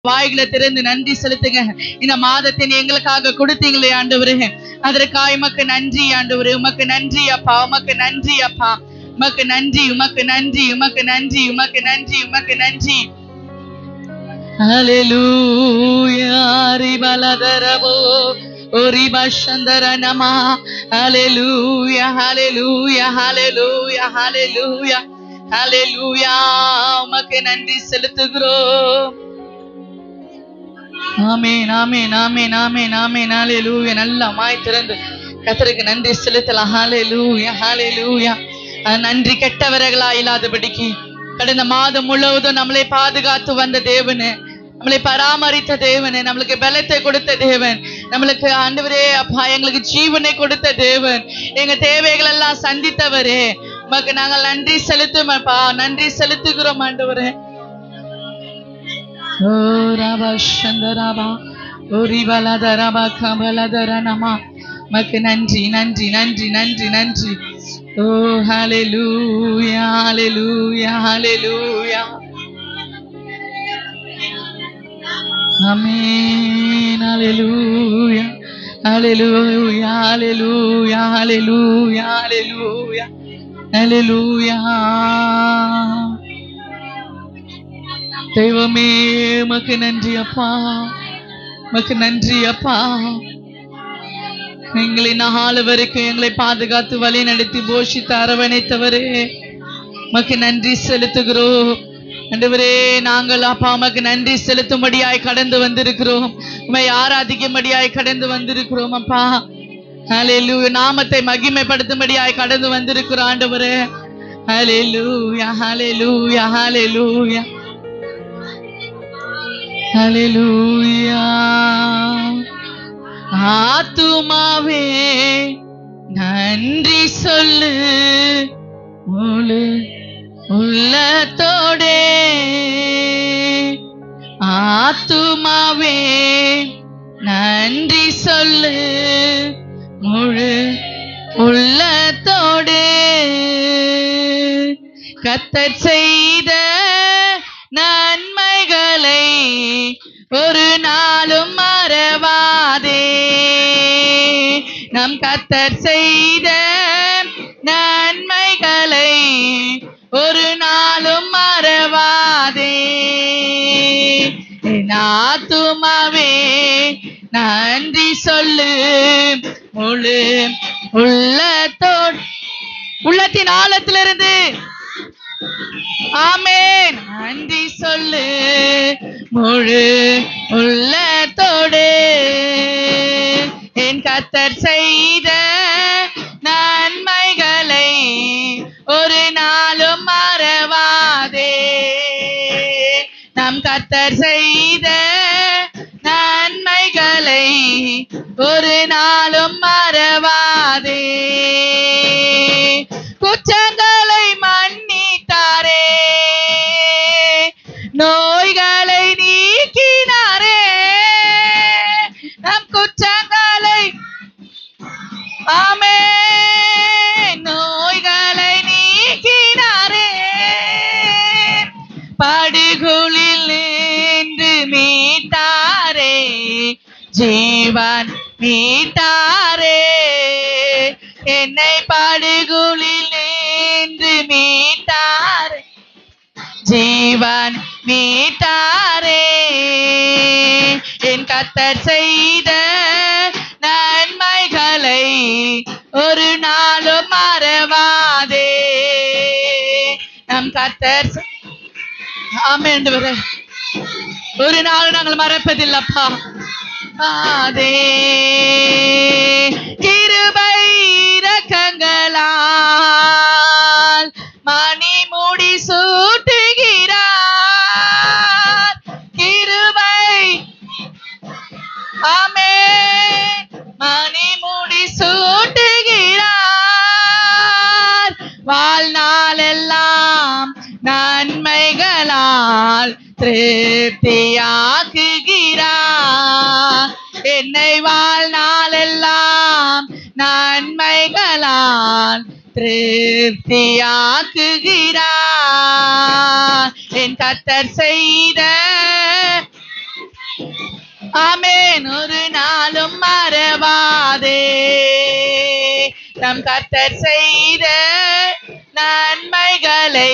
வாய்களை திறந்து நன்றி செலுத்துங்க. இந்த மாதத்தை எங்களுக்காக கொடுத்தீங்களே ஆண்டவரே, அதற்காக உமக்கு நன்றி ஆண்டவரே. உமக்கு நன்றி அப்பா, உமக்கு நன்றி அப்பா, உமக்கு நன்றி, உமக்கு நன்றி, உமக்கு நன்றி, உமக்கு நன்றி, உமக்கு நன்றி. ஹல்லேலூயா ரிபலதரபோ ஓரிபஷந்தரனமா. ஹல்லேலூயா ஹல்லேலூயா ஹல்லேலூயா ஹல்லேலூயா ஹல்லேலூயா. உமக்கு நன்றி செலுத்துகிறோம். ஆமென் ஆமென் ஆமென் ஆமென் ஆமென். ஹல்லேலூயா. நல்ல மாய் திறந்து கர்த்தருக்கு நன்றி செலுத்தலாம். ஹல்லேலூயா ஹல்லேலூயா. நன்றி கெட்டவர்களா இல்லாதபடிக்கு கடந்த மாதம் முழுவதும் நம்மளை பாதுகாத்து வந்த தேவனே, நம்மளை பராமரித்த தேவனே, நம்மளுக்கு பலத்தை கொடுத்த தேவன், நம்மளுக்கு ஆண்டவரே அப்பா எங்களுக்கு ஜீவனை கொடுத்த தேவன், எங்க தேவைகள் எல்லாம் சந்தித்தவரே, உமக்கு நாங்கள் நன்றி செலுத்தும் அப்பா, நன்றி செலுத்துகிறோம் ஆண்டவரே. ஓ ராபா சந்தராபா ஓரிவலதரபா கமலதரனமா. உமக்கு நன்றி நன்றி நன்றி நன்றி நன்றி. ஓ ஹல்லேலூயா ஹல்லேலூயா ஹல்லேலூயா. ஆமென். ஹல்லேலூயா ஹல்லேலூயா ஹல்லேலூயா ஹல்லேலூயா ஹல்லேலூயா ஹல்லேலூயா. தெய்வமே உமக்கு நன்றி அப்பா, உமக்கு நன்றி அப்பா. எங்களை நாலு வரைக்கும் எங்களை பாதுகாத்து வழி நடத்தி போஷித்து அரவணைத்தவரே, உமக்கு நன்றி செலுத்துகிறோம் ஆண்டவரே. நாங்கள் அப்பா உமக்கு நன்றி செலுத்தும்படியாய் கடந்து வந்திருக்கிறோம், உம்மை ஆராதிக்கும்படியாய் கடந்து வந்திருக்கிறோம் அப்பா. ஹல்லேலூயா. நாமத்தை மகிமைப்படுத்தும்படியாய் கடந்து வந்திருக்கிறோம் ஆண்டவரே. ஹல்லேலூயா ஹல்லேலூயா ஹல்லேலூயா ஹல்லேலூயா. ஆத்துமாவே நன்றி சொல்லு முழு உள்ளத்தோடே. ஆத்துமாவே நன்றி சொல்லு முழு உள்ளத்தோடே. கர்த்தர் செய்த நன்மைகளை ஒரு நாளும் மறவாதே. நம் கர்த்தர் செய்த நன்மைகளை ஒரு நாளும் மறவாதே. என் ஆத்துமாவே நன்றி சொல்லு முழு உள்ளத்தோடு, உள்ளத்தின் ஆழத்திலிருந்து ஆமென் நன்றி சொல்லு முழு உள்ளத்தோடு. என் கர்த்தர் செய்த நன்மைகளை ஒரு நாளும் மறவாதே. நம் கர்த்தர் செய்த நன்மைகளை ஒரு நாளும் மறவாதே. குற்றங்களை மன்னித்தாரே, நோய்களை நீக்கினாரே. நம் குற்றங்களை ஆமென் நோய்களை நீக்கினாரே. படுகுழில் நின்று மீட்டாரே, ஜீவன் மீட்டாரே. என்னை படுகுழில் நின்று மீட்டாரே, ஜீவன் மீட்டாரே. என் கர்த்தர் செய்த நன்மைகளை ஒரு நாளும் மறவாதே. நம் கர்த்தர் ஆமென் ஒரு நாள் நாங்கள் மறப்பதில்லப்பா. அதே கிருபை இரக்கங்களால் மணி முடி சூட்டுகிறார். கிருபை ஆமென் மணி முடி சூட்டுகிறார். வாழ்நாளெல்லாம் நன்மைகளால் திருப்தியாக்குகிறார். என்னை வாழ்நாளெல்லாம் நன்மைகளால் திருப்தியாக்குகிறார். என் கர்த்தர் செய்த ஆமென். ஒரு நாளும் மறவாதே நம் கர்த்தர் செய்த நன்மைகளை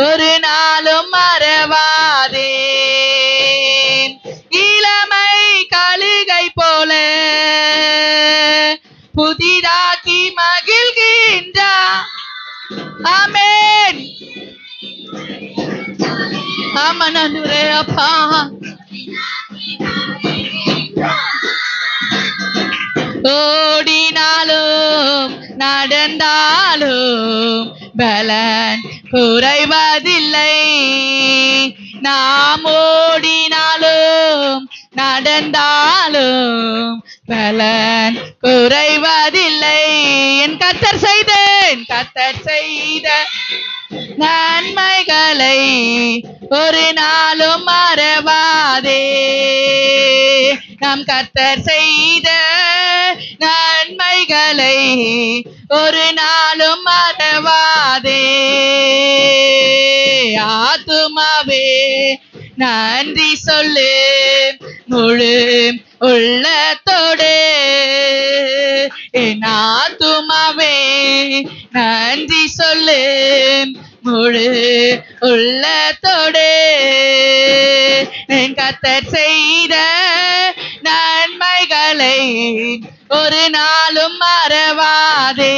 ஒரு நாளும் மறவாதே. இளமை கழுகை போல புதிதாக்கி மகிழ்கின்றார். ஆமென். ஆமா நன்றே அப்பா. ஓடினாலும் நடந்தாலும் பலன் குறைவதில்லை. நாம் ஓடினாலும் நடந்தாலும் பலன் குறைவதில்லை. என் கர்த்தர் செய்த நன்மைகளை ஒரு நாளும் மறவாதே. நம் கர்த்தர் செய்த நன்மைகளை ஒரு நாளும் மறவாதே. ஆத்துமாவே நன்றி சொல்லு முழு உள்ளத்தோடு. என் ஆத்துமாவே நன்றி சொல்லு முழு உள்ளத்தோடு. என் கர்த்தர் செய்த நன்மைகளை ஒரு நாளும் மறவாதே.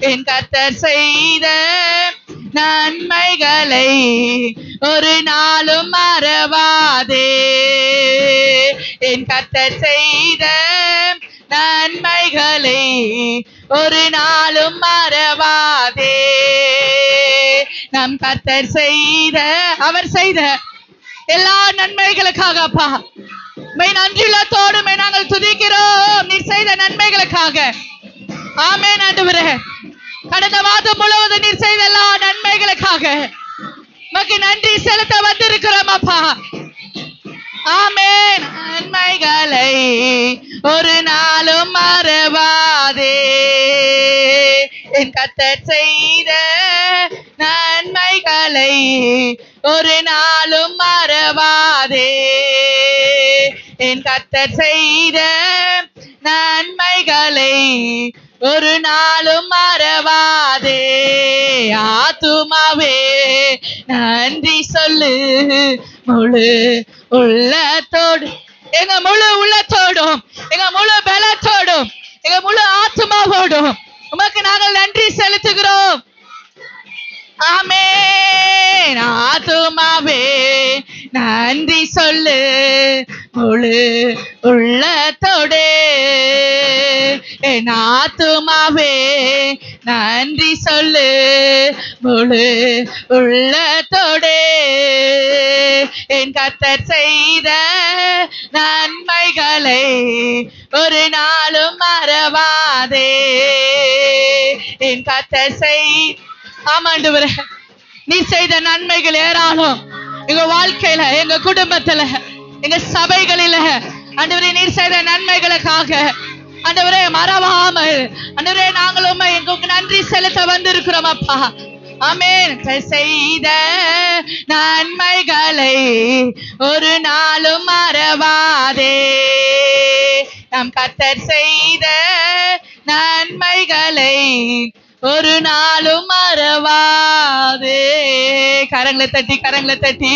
என் கர்த்தர் செய்த நன்மைகளை ஒரு நாளும் மறவாதே. என் கர்த்தர் செய்த நன்மைகளை ஒரு நாளும் மறவாதே. நம் கர்த்தர் செய்த அவர் செய்த எல்லா நன்மைகளுக்காக அப்பா நன்றியுள்ளத்தோடு நாங்கள் துதிக்கிறோம். நீர் செய்த நன்மைகளுக்காக. ஆமென் ஆண்டவரே. கடந்த மாதம் முழுவதும் நீர் செய்த எல்லா நன்மைகளுக்காக உமக்கு நன்றி செலுத்த வந்திருக்கிறோம் அப்பா. ஆமென். நன்மைகளை ஒரு நாளும் மறவாதே. என் கர்த்தர் செய்த நன்மைகளை ஒரு நாளும் மறவாதே. என் கர்த்தர் செய்த நன்மைகளை ஒரு நாளும் மறவாதே. ஆத்துமாவே நன்றி சொல்லு முழு உள்ளத்தோடு. எங்க முழு உள்ளத்தோடும் எங்க முழு பலத்தோடும் எங்க முழு ஆத்துமாவோடும் உமக்கு நாங்கள் நன்றி செலுத்துகிறோம். ஆமென். ஆத்துமாவே நன்றி சொல்லு முழு உள்ளத்தோடு. என் ஆத்துமாவே நன்றி சொல்லு முழு உள்ளத்தோடு. என் கர்த்தர் செய்த நன்மைகளை ஒரு நாளும் மறவாதே. என் கர்த்தர் ஆமாண்டவரே நீ செய்த நன்மைகள் ஏராளம். எங்க வாழ்க்கையில எங்க குடும்பத்துல எங்க சபைகளில ஆண்டவரே நீர் செய்த நன்மைகளுக்காக ஆண்டவரே மறவாமல் ஆண்டவரே நாங்களும் எங்களுக்கு நன்றி செலுத்த வந்திருக்கிறோம் அப்பா. ஆமென். செய்த நன்மைகளை ஒரு நாளும் மறவாதே. நம் கர்த்தர் செய்த நன்மைகளை ஒரு நாளும் மறவாதே. கரங்களை தட்டி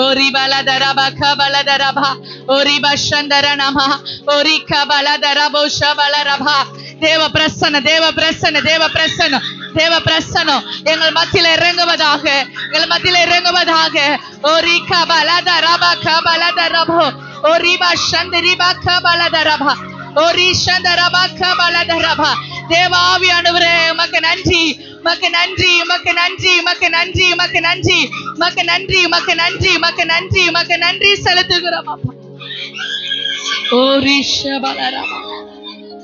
ஓரி பலதரபா கபலதரபா ஓரி பஷந்தரனமா ஓரி கபலதரபோஷ பலரபா. தேவ பிரசன்னம் எங்கள் மத்தியில இறங்குவதாக. ஓரி கபலதரபா கபலதரபோ ஓரி பஷந்தரிபா கபலதரபா ஓரி சந்தரபா கபலதரபா. தேவாவியானவரே உமக்கு நன்றி செலுத்துகிறோம் அப்பா.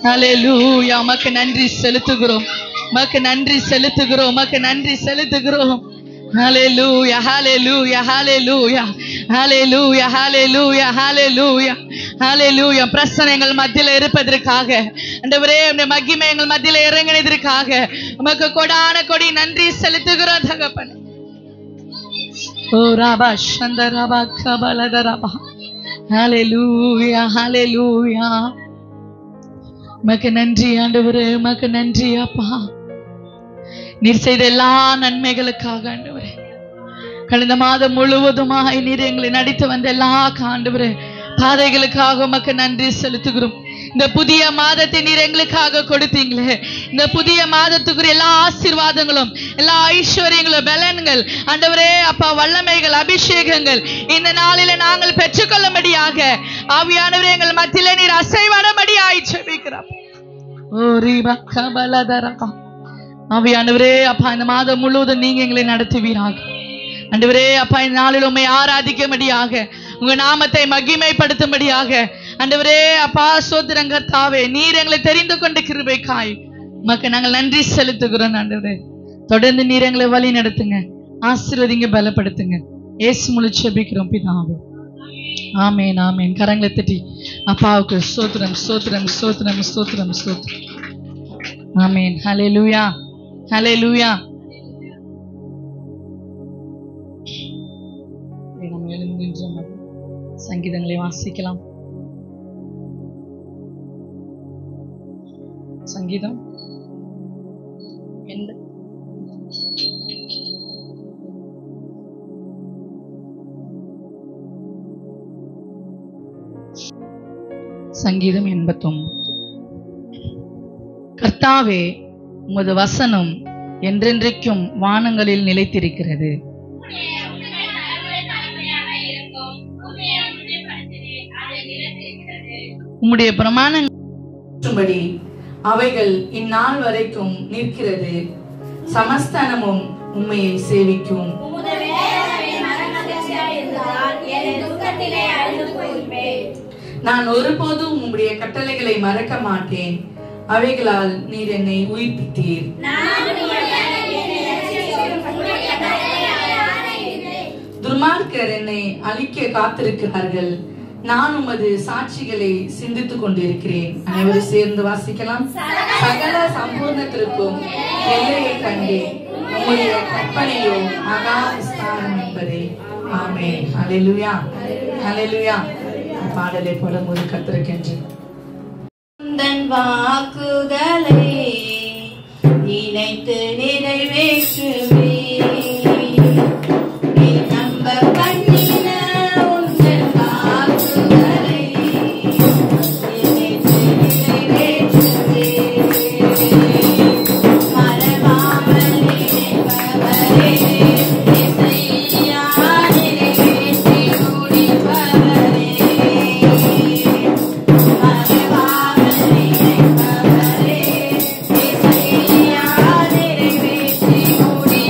ஹல்லேலூயா. உமக்கு நன்றி செலுத்துகிறோம். ஹல்லேலூயா ஹல்லேலூயா ஹல்லேலூயா ஹல்லேலூயா ஹல்லேலூயா ஹல்லேலூயா ஹல்லேலூயா. பிரசன்னம் எங்கள் மத்தியில இருப்பதற்காக ஆண்டவரே உம்முடைய மகிமை எங்கள் மத்தியில இறங்கினதற்காக உமக்கு கொடான கொடி நன்றி செலுத்துகிறோம் தகப்பனே. ஓ ராபா சந்தரபா கபலதரபா ஹalleluya ஹalleluya. உமக்கு நன்றி ஆண்டவரே, உமக்கு நன்றி அப்பா. நீர் செய்த எல்லா நன்மைகளுக்காக ஆண்டவரே, கடந்த மாதம் முழுவதுமாய் நீர் எங்களை நடித்து வந்த எல்லா ஆண்டவரே பாதைகளுக்காக உமக்கு நன்றி செலுத்துகிறோம். இந்த புதிய மாதத்தை நீர் எங்களுக்காக கொடுத்தீங்களே, இந்த புதிய மாதத்துக்குரிய எல்லா ஆசீர்வாதங்களும், எல்லா ஐஸ்வர்யங்களும், பலன்கள் ஆண்டவரே அப்பா, வல்லமைகள், அபிஷேகங்கள் இந்த நாளில நாங்கள் பெற்றுக்கொள்ளும்படியாக ஆவியானவரே எங்கள் மத்தியிலே நீர் அசைவாடும்படியாய் ஜெபிக்கிறோம். ஆவியானவரே அப்பா, இந்த மாதம் முழுவதும் நீங்க எங்களை நடத்துவீராக ஆண்டவரே அப்பா. இந்த நாளில் உம்மை ஆராதிக்கும்படியாக, உங்க நாமத்தை மகிமைப்படுத்தும்படியாக ஆண்டவரே அப்பா ஸ்தோத்திரம் கர்த்தாவே. நீர் எங்களை தெரிந்து கொண்ட கிருபைக்காய் உமக்கு நாங்கள் நன்றி செலுத்துகிறோம் ஆண்டவரே. தொடர்ந்து நீர் எங்களை வழி நடத்துங்க, ஆசீர்வதிங்க, பலப்படுத்துங்க. இயேசு மூலம் ஜெபிக்கிறோம் பிதாவே, ஆமென் ஆமென். கரங்களை தட்டி அப்பாவுக்கு ஸ்தோத்திரம் ஸ்தோத்திரம் ஸ்தோத்திரம் ஸ்தோத்திரம் ஸ்தோத்திரம். ஆமென். ஹல்லேலூயா ஹல்லேலூயா. நாம் எழுந்து சங்கீதங்களை வாசிக்கலாம். சங்கீதம் சங்கீதம் 89. கர்த்தாவே, உமது வசனம் என்றென்றைக்கும் வானங்களில் நிலைத்திருக்கிறது. உம்முடைய பிரமாணங்கள் அவைகள் இந்நாள் வரைக்கும் நிற்கிறது. சமஸ்தானமும் உம்மையை சேவிக்கும். நான் ஒருபோதும் உம்முடைய கட்டளைகளை மறக்க மாட்டேன். அவைகளால் நீர் என்னை உயிர்ப்பித்தீர். துர்மார்க்கர் என்னை அழிக்க காத்திருக்கிறார்கள். நான் உமது சாட்சிகளை சிந்தித்துக் கொண்டிருக்கிறேன். அனைவரும் சேர்ந்து வாசிக்கலாம். சகல சம்பூர்ணத்திற்கும் எல்லையை கண்டேன். உம்முடைய கற்பனையோ மகா விஸ்தாரம் என்பதே. ஆமென். ஹல்லேலூயா ஹல்லேலூயா. பாடலை பாடும்போது கர்த்தருக்கு உந்தன் வாக்குகளை நினைத்து நிறைவேற்றுவே. Thank you.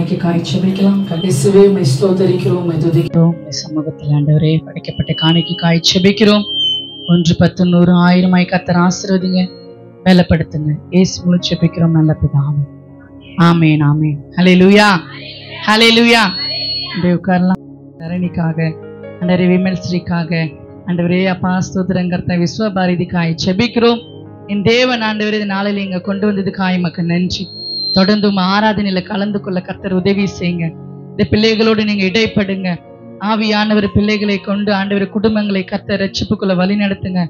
காணிக்கைக்காய் ஜெபிக்கலாம். இயேசுவே உம்மை ஸ்தோத்திரிக்கிறோம், உம்மை துதிக்கிறோம். உம்முடைய சமூகத்தில் ஆண்டவரே படைக்கப்பட்ட காணிக்கைக்காய் ஜெபிக்கிறோம். 1 10 100 1000 கர்த்தர் ஆசீர்வதிங்க, பலப்படுத்துங்க. இயேசு மூலம் ஜெபிக்கிறோம் நல்ல பிதாவே. ஆமென் ஆமென். ஹல்லேலூயா ஹல்லேலூயா. அப்படியே உட்காரலாம். தரணிக்காக ஆண்டவரே, விமல் ஸ்ரீக்காக ஆண்டவரே அப்பா ஸ்தோத்திரம் கர்த்தர். விஸ்வபாரதிக்காய் ஜெபிக்கிறோம். என் தேவன் ஆண்டவரே இந்த நாளில் இங்க கொண்டு வந்ததுக்காய் மக்கு நன்றி. தொடர்ந்து ஆராதனையில கலந்து கொள்ள கர்த்தர் உதவி செய்யுங்க. இந்த பிள்ளைகளோடு நீங்க இடைப்படுங்க. ஆவியானவர் பிள்ளைகளை கொண்டு ஆண்டவர் குடும்பங்களை கர்த்தர் ரட்சிப்புக்குள்ள வழி நடத்துங்க.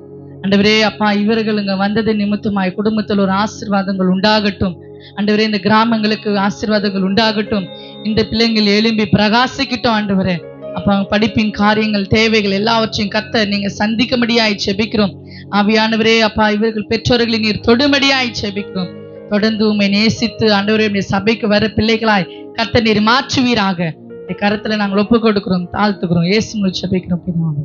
ஆண்டவரே அப்பா, இவர்கள் இங்க வந்தது நிமித்தமாய் குடும்பத்தில் ஒரு ஆசீர்வாதங்கள் உண்டாகட்டும். ஆண்டவரே இந்த கிராமங்களுக்கு ஆசீர்வாதங்கள் உண்டாகட்டும். இந்த பிள்ளைங்கள் எழும்பி பிரகாசிக்கிட்டோம். ஆண்டவரே அப்பா, படிப்பின் காரியங்கள் தேவைகள் எல்லாவற்றையும் கர்த்தர் நீங்க சந்திக்கும்படியாய் ஜெபிக்கிறோம். ஆவியானவரே அப்பா, இவர்கள் பெற்றோர்களை நீர் தொடும்படியாய் ஜெபிக்கிறோம். தொடர்ந்து உம்மை நேசித்து ஆண்டவரே சபைக்கு வர பிள்ளைகளாய் கர்த்தர் நீர் மாற்றுவீராக. இந்த கரத்துல நாங்கள் ஒப்பு கொடுக்கிறோம், தாழ்த்துக்கிறோம். இயேசு மூலம் ஜெபிக்கிறோம் பிதாவே.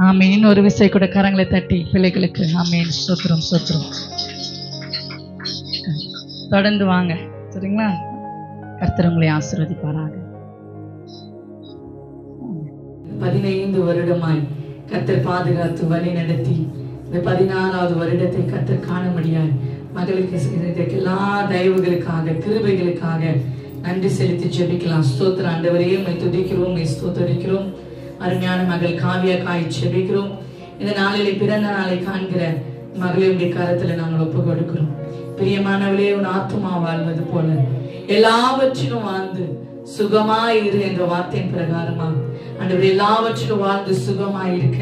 ஆமென். இன்னொரு விசை கூட கரங்களை தட்டி பிள்ளைகளுக்கு ஆமென். ஸ்தோத்திரம் ஸ்தோத்திரம். தொடர்ந்து வாங்க, சரிங்களா? கர்த்தர் உங்களை ஆசீர்வதிப்பாராக. 15 வருடமாய் கர்த்தர் பாதுகாத்து வழி நடத்தி இந்த 16வது வருடத்தை கர்த்தர் காணும்படியாய் மகளுக்கு எல்லா தயவுகளுக்காக கிருபைகளுக்காக நன்றி செலுத்தி ஜெபிக்கலாம். ஸ்தோத்திர ஆண்டவரே, உம்மை துதிக்கிறோம், உம்மை ஸ்தோத்தரிக்கிறோம். அருமையான மகள் காவியாக்காய் ஜெபிக்கிறோம். இந்த நாளிலே பிறந்த நாளை காண்கிற மகளை உடைய கரத்துல நாங்கள் ஒப்பு கொடுக்கிறோம். பிரியமானவளே, உன் ஆத்துமா வாழ்வது போல எல்லாவற்றிலும் வாழ்ந்து சுகமாயிரு என்ற வார்த்தையின் பிரகாரமா ஆண்டவரே எல்லாவற்றிலும் வாழ்ந்து சுகமாயிருக்க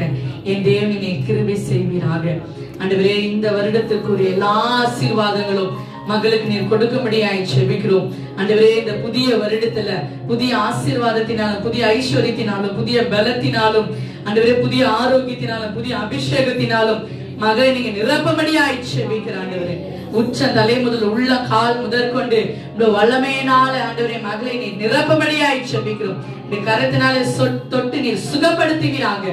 என் தேவனை கிருபை செய்வீராக. ஆண்டவரே இந்த வருடத்திற்குரிய எல்லா ஆசீர்வாதங்களும் மகளுக்கு நீர் கொடுக்கும்படியாய் ஜெபிக்கிறோம். ஆண்டவரே இந்த புதிய வருடத்துல புதிய ஆசீர்வாதத்தினாலும் புதிய ஐஸ்வர்யத்தினாலும் புதிய பலத்தினாலும் ஆண்டவரே புதிய ஆரோக்கியத்தினாலும் புதிய அபிஷேகத்தினாலும் மகளை நீங்க நிரப்பபடியாய் ஜெபிக்கிற ஆண்டவரே. உச்ச தலை முதல் உள்ள கால் முதற்கொண்டு வல்லமையினால ஆண்டவரே மகளை நீ நிரப்பபடியாய் ஜெபிக்கிறோம். இந்த கரத்தினாலே தொட்டு நீர் சுகப்படுத்துவீராக.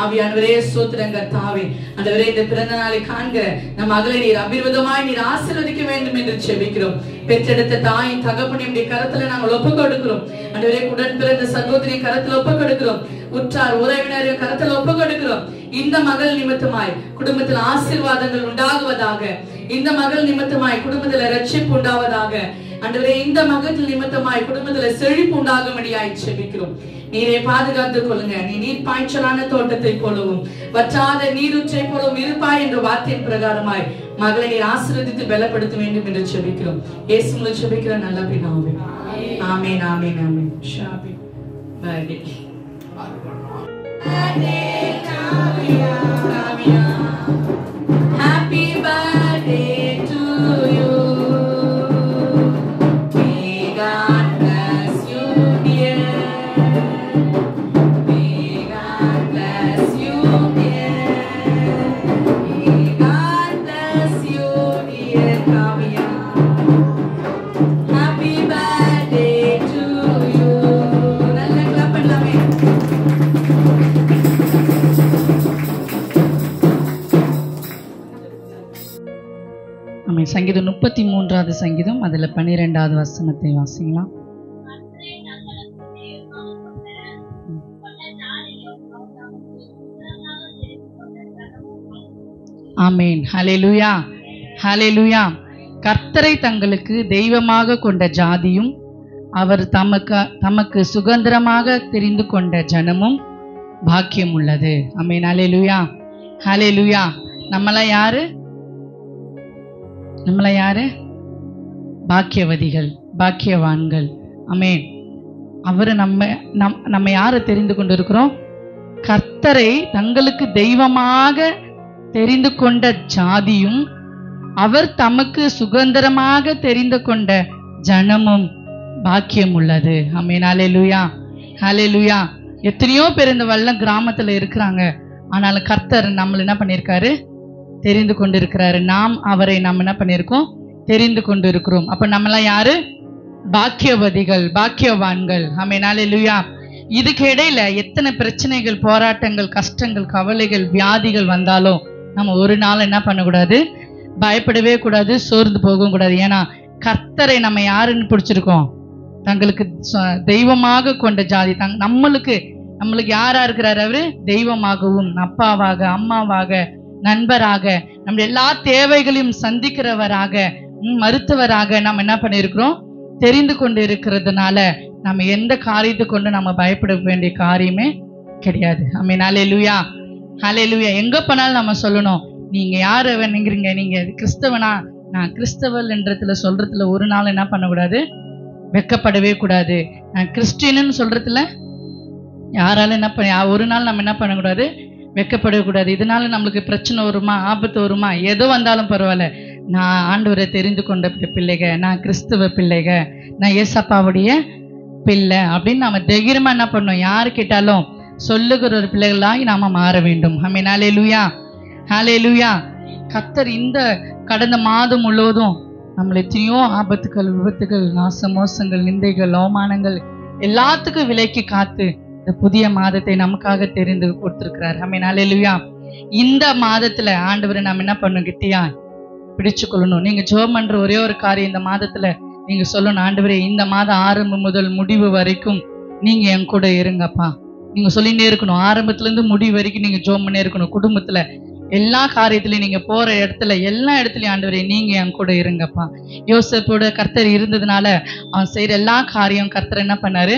ஆவியானவரே ஸ்தோத்திரம் கர்த்தாவே. ஆண்டவரே இந்த பிறந்த நாளை காண்கிற நம் மகளை நீர் அபிர்வதமாய் நீர் ஆசீர்வதிக்க வேண்டும் என்று ஜெபிக்கிறோம். பெற்றெடுத்த தாயின் தகப்பனுடைய கரத்துல நாங்கள் ஒப்பு கொடுக்கிறோம். ஆண்டவரே உடன் பிறந்த சகோதரியின் கரத்துல ஒப்பு கொடுக்கிறோம். உற்றார் உறவினரின் கரத்துல ஒப்பு கொடுக்கிறோம். இந்த மகள் நிமித்தமாய் குடும்பத்தில் ஆசீர்வாதங்கள் உண்டாகுவதாக. இந்த மகள் நிமித்தமாய் குடும்பத்துல ரட்சிப்பு உண்டாவதாக. ஆண்டவரே இந்த மகள் நிமித்தமாய் குடும்பத்துல செழிப்பு உண்டாகும்படியாய் ஜெபிக்கிறோம். நீரை பாதுகாத்துக் கொள்ளுங்க. நீ நீர் பாய்ச்சலான தோட்டத்தை போலவும் வற்றாத நீரூற்றை போலவும் இருப்பாய் என்ற வார்த்தையின் பிரகாரமாய் மகளை நீர் ஆசீர்வதித்து பலப்படுத்த வேண்டும் என்று ஜெபிக்கிறோம். இயேசு மூலம் ஜெபிக்கிற நல்ல பிதாவே. Amen amen amen. Happy birthday happy birthday to you. சங்கீதம் 33வது சங்கீதம் அதுல 12வது வசனத்தை வாசிக்கலாம். ஆமென். ஹல்லேலூயா ஹல்லேலூயா. கர்த்தரை தங்களுக்கு தெய்வமாக கொண்ட ஜாதியும் அவர் தமக்கு சுதந்திரமாக தெரிந்து கொண்ட ஜனமும் பாக்கியம் உள்ளது. ஆமென். ஹல்லேலூயா ஹல்லேலூயா. நம்மளாம் யாரு? பாக்கியவதிகள், பாக்கியவான்கள். ஆமென். அவரு நம்ம யாரை தெரிந்து கொண்டிருக்கிறோம்? கர்த்தரை தங்களுக்கு தெய்வமாக தெரிந்து கொண்ட ஜாதியும் அவர் தமக்கு சுதந்திரமாக தெரிந்து கொண்ட ஜனமும் பாக்கியம் உள்ளது. ஆமென். ஹல்லேலூயா ஹல்லேலூயா. எத்தனையோ பேர் இந்த வல்லம் கிராமத்துல இருக்கிறாங்க. ஆனாலும் கர்த்தர் நம்மள என்ன பண்ணியிருக்காரு? தெரிந்து கொண்டு இருக்கிறாரு. நாம் அவரை நம்ம என்ன பண்ணியிருக்கோம்? தெரிந்து கொண்டு இருக்கிறோம். அப்ப நம்மளாம் யாரு? பாக்கியவதிகள், பாக்கியவான்கள். ஆமென். ஹல்லேலூயா. இதுக்கு இடையில எத்தனை பிரச்சனைகள், போராட்டங்கள், கஷ்டங்கள், கவலைகள், வியாதிகள் வந்தாலும் நம்ம ஒரு நாள் என்ன பண்ணக்கூடாது? பயப்படவே கூடாது, சோர்ந்து போகவும் கூடாது. ஏன்னா கர்த்தரை நம்ம யாருன்னு பிடிச்சிருக்கோம்? தங்களுக்கு தெய்வமாக கொண்ட ஜாதி. நம்மளுக்கு யாரா இருக்கிறார்? அவரு தெய்வமாகவும், அப்பாவாக, அம்மாவாக, நண்பராக, நம்ம எல்லா தேவைகளையும் சந்திக்கிறவராக, மருத்துவராக நம்ம என்ன பண்ணிருக்கிறோம்? தெரிந்து கொண்டு இருக்கிறதுனால நம்ம எந்த காரியத்தை கொண்டு நம்ம பயப்பட வேண்டிய காரியமே கிடையாது. ஆமென். ஹல்லேலூயா, ஹல்லேலூயா. எங்க போனாலும் நம்ம சொல்லணும், நீங்க யாரு வேணுங்கிறீங்க, நீங்க கிறிஸ்தவனா, நான் கிறிஸ்தவல் என்றதுல சொல்றதுல ஒரு நாள் என்ன பண்ணக்கூடாது? வெக்கப்படவே கூடாது. நான் கிறிஸ்டியன்னு சொல்றதுல யாராலும் என்ன பண்ண ஒரு நாள் நம்ம என்ன பண்ணக்கூடாது? வெக்கப்படவே கூடாது. இதனால நம்மளுக்கு பிரச்சனை வருமா, ஆபத்து வருமா, எதோ வந்தாலும் பரவாயில்ல, நான் ஆண்டவரை தெரிந்து கொண்ட பிள்ளைக, நான் கிறிஸ்துவ பிள்ளைக, நான் ஏசப்பாவுடைய பிள்ளை அப்படின்னு நாம தைரியமா என்ன பண்ணோம்? யாரு கேட்டாலும் சொல்லுகிற ஒரு பிள்ளைகளாய் நாம மாற வேண்டும். ஆமென். ஹல்லேலூயா, ஹல்லேலூயா. கர்த்தர் இந்த கடந்த மாதம் முழுவதும் நம்மளை எத்தனையோ ஆபத்துகள், விபத்துகள், நாசமோசங்கள், நிந்தைகள், அவமானங்கள் எல்லாத்துக்கும் விலைக்கு காத்து இந்த புதிய மாதத்தை நமக்காக தெரிந்து கொடுத்திருக்கிறார். ஆமென். ஹல்லேலூயா. இந்த மாதத்துல ஆண்டவரை நம்ம என்ன பண்ணணும்? கிட்டியா பிடிச்சு கொள்ளணும். நீங்க ஜெபம் பண்ற ஒரே ஒரு காரியம் இந்த மாதத்துல நீங்க சொல்லணும், ஆண்டவரே இந்த மாதம் ஆரம்பம் முதல் முடிவு வரைக்கும் நீங்க என் கூட இருங்கப்பா. நீங்க சொல்லிட்டே இருக்கணும். ஆரம்பத்துல இருந்து முடிவு வரைக்கும் நீங்க ஜெபம் பண்ணே இருக்கணும். குடும்பத்துல எல்லா காரியத்திலையும், நீங்க போற இடத்துல எல்லா இடத்துலயும் ஆண்டவரே நீங்க என் கூட இருங்கப்பா. யோசேப்போட கர்த்தர் இருந்ததுனால அவன் செய்யற எல்லா காரியம் கர்த்தர் என்ன பண்ணாரு?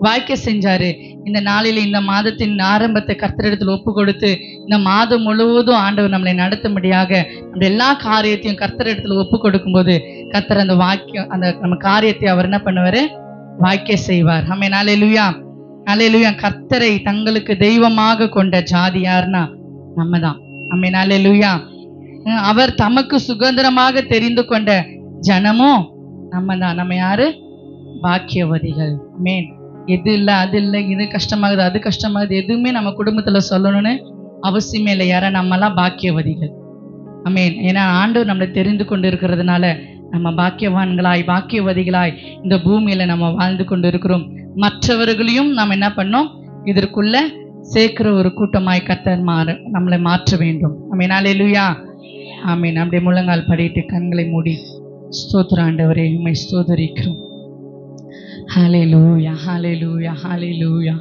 வாய்க்க செஞ்சாரு. இந்த நாளில இந்த மாதத்தின் ஆரம்பத்தை கர்த்தரிடத்தில் ஒப்பு கொடுத்து இந்த மாதம் முழுவதும் ஆண்டவர் நம்மளை நடத்தும்படியாக நம்ம எல்லா காரியத்தையும் கர்த்தரிடத்தில் ஒப்பு கொடுக்கும் போது கர்த்தர் அந்த வாக்கியம், அந்த நம்ம காரியத்தை அவர் என்ன பண்ணுவாரு? வாய்க்க செய்வார். ஆமென். ஹல்லேலூயா, ஹல்லேலூயா. கர்த்தரை தங்களுக்கு தெய்வமாக கொண்ட ஜாதி யாருன்னா நம்ம தான். ஆமென். ஹல்லேலூயா. அவர் தமக்கு சுதந்திரமாக தெரிந்து கொண்ட ஜனமும் நம்ம தான். நம்ம யாரு? பாக்கியவதிகள். ஆமென். எது இல்லை, அது இல்லை, இது கஷ்டமாகுது, அது கஷ்டமாகுது, எதுவுமே நம்ம குடும்பத்துல சொல்லணும்னு அவசியமே இல்லை. யாரா? நம்மலாம் பாக்கியவதிகள். ஆமென். ஏன்னா ஆண்டவர் நம்மளை தெரிந்து கொண்டு இருக்கிறதுனால நம்ம பாக்கியவான்களாய், பாக்கியவதிகளாய் இந்த பூமியில நம்ம வாழ்ந்து கொண்டு இருக்கிறோம். மற்றவர்களையும் நாம் என்ன பண்ணோம்? இதற்குள்ள சேர்க்கிற ஒரு கூட்டமாய் கர்த்தர் நம்மளை மாற்ற வேண்டும். ஆமென். ஹல்லேலூயா, ஆமென். அப்படியே முழங்கால் படிட்டு கண்களை மூடி ஸ்தோத்திரம் ஆண்டவரே, உம்மை ஸ்தோத்திரிக்கிறோம். ஹல்லேலூயா, ஹல்லேலூயா, ஹல்லேலூயா,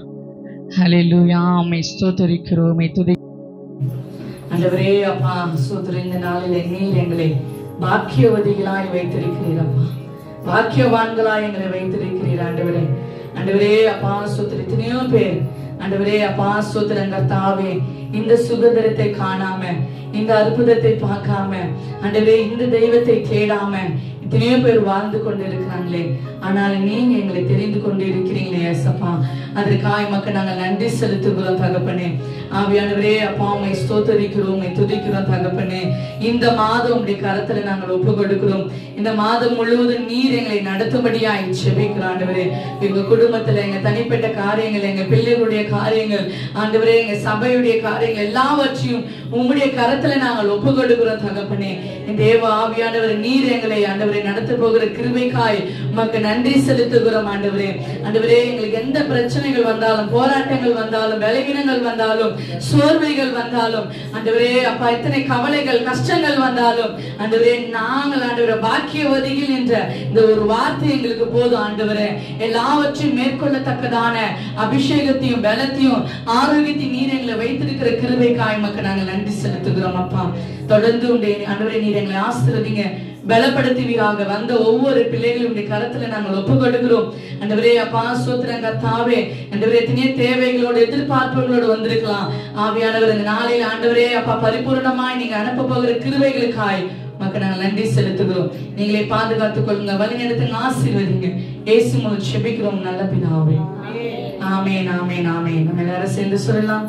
ஹல்லேலூயா. உம்மை ஸ்தோத்திரிக்கிறோம், உம்மை ஆண்டவரே. அப்பா ஸ்தோத்திரம். இந்த நாளிலே நீர் எங்களை பாக்கியவதிகளாய் வைத்திருக்கிறீர் அப்பா, பாக்கியவான்களாய் எங்களை வைத்திருக்கிறீர் ஆண்டவரே. ஆண்டவரே அப்பா ஸ்தோத்திரம். எத்தனையோ பேர் ஆண்டவரே அப்பா ஸ்தோத்திரம் கர்த்தாவே இந்த சுகந்தரத்தை காணாம, இந்த அற்புதத்தை பார்க்காம, ஆண்டவரே இந்த தெய்வத்தை தேடாம எத்தனையோ பேர் வாழ்ந்து கொண்டு இருக்கிறாங்களே. ஆனால் நீங்க எங்களை தெரிந்து கொண்டு இருக்கிறீங்களே ஏசப்பா, அதற்காக மக்கள் நாங்கள் நன்றி செலுத்துகிறோம் தகப்பனே. ஆவியானவரே அப்பா உம்மை ஸ்தோத்திரிக்கிறோம், உம்மை துதிக்கிறோம் தகப்பனே. இந்த மாதம் உம்முடைய கரத்துல நாங்கள் ஒப்பு கொடுக்கிறோம். இந்த மாதம் முழுவதும் நீர் எங்களை நடத்தும்படியாய் ஜெபிக்கிறோம் ஆண்டவரே. எங்க குடும்பத்துல, எங்க தனிப்பட்ட காரியங்கள், எங்க பிள்ளைகளுடைய காரியங்கள், ஆண்டவரே எங்க சபையுடைய காரியங்கள் எல்லாவற்றையும் உம்முடைய கரத்துல நாங்கள் ஒப்பு கொடுக்கிறோம் தகப்பனே. தேவ ஆவியானவர் நீர் எங்களை ஆண்டவரே நடத்த போகிற கிருபைக்காய் உமக்கு நன்றி செலுத்துகிறோம் ஆண்டவரே. ஆண்டவரே எங்களுக்கு எந்த பிரச்சனைகள் வந்தாலும், போராட்டங்கள் வந்தாலும், பலவீனங்கள் வந்தாலும், சோர்வைகள் வந்தாலும், ஆண்டவரே அப்பா எத்தனை கவலைகள், கஷ்டங்கள் வந்தாலும், ஆண்டவரே நாங்கள் ஆண்டவரே பாக்கியவதிகள் என்ற இந்த ஒரு வார்த்தை எங்களுக்கு போதும் ஆண்டவரே. எல்லாவற்றையும் மேற்கொள்ளத்தக்கதான அபிஷேகத்தையும் பலத்தையும் ஆரோக்கியத்தையும் நீர் எங்களை வைத்திருக்கிற கிருபைக்காய் உமக்கு நாங்கள் நன்றி செலுத்துகிறோம் அப்பா. தொடர்ந்து ஆண்டவரே நீர் எங்களை ஆசீர்வதிங்க, பலப்படுத்துவீராக. வந்த ஒவ்வொரு பிள்ளைகளுடைய கரத்துல நாங்கள் ஒப்பு கொடுக்கிறோம் ஆண்டவரே அப்பா ஸ்தோத்திரம் கர்த்தாவே. ஆண்டவரே எத்தனையோ தேவைகளோடு, எதிர்பார்ப்புகளோடு வந்திருக்கலாம். ஆவியானவர் இந்த நாளில் ஆண்டவரே அப்பா பரிபூர்ணமாய் நீங்க அனுப்ப போகிற கிருபைகளுக்காய் மக்கள் நாங்கள் நன்றி செலுத்துகிறோம். நீங்களே பாதுகாத்துக் கொள்ளுங்க, வழி நடத்துங்க, ஆசீர்வதிங்க. இயேசு மூலம் ஜெபிக்கிறோம் நல்ல பிதாவே. ஆமென், ஆமென், ஆமென். நம்ம எல்லாரும் சேர்ந்து சொல்லலாம்.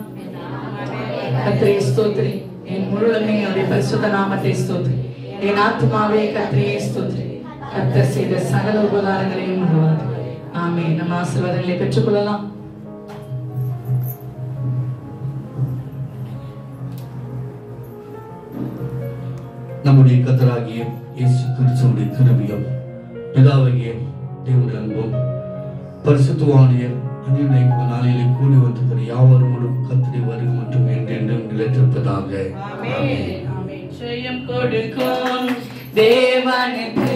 கர்த்தரே ஸ்தோத்திரி, என் முழுவதுமே அவருடைய பரிசுத்த நாமத்தை ஸ்தோத்திரி. என் ஆத்துமாவே கர்த்தரையே ஸ்தோத்திரி, கர்த்தர் செய்த சகல உபகாரங்களையும் மறவாது. ஆமென். நம்ம ஆசீர்வாதங்களை பெற்றுக் கொள்ளலாம். நம்முடைய கர்த்தராகிய இயேசு கிறிஸ்துவின் கிருபையும் பிதாவாகிய தேவனுடைய அன்பும் பரிசுத்தவானிய அன்னைக்கு நாளிலே கூடி வந்திருக்கிற யாவரும் கர்த்தரை வருகை மற்றும் என்றென்றும் நிலைத்திருப்பதாக. ஆமென். ஜெயம் கொடுக்கும் தேவனுக்கு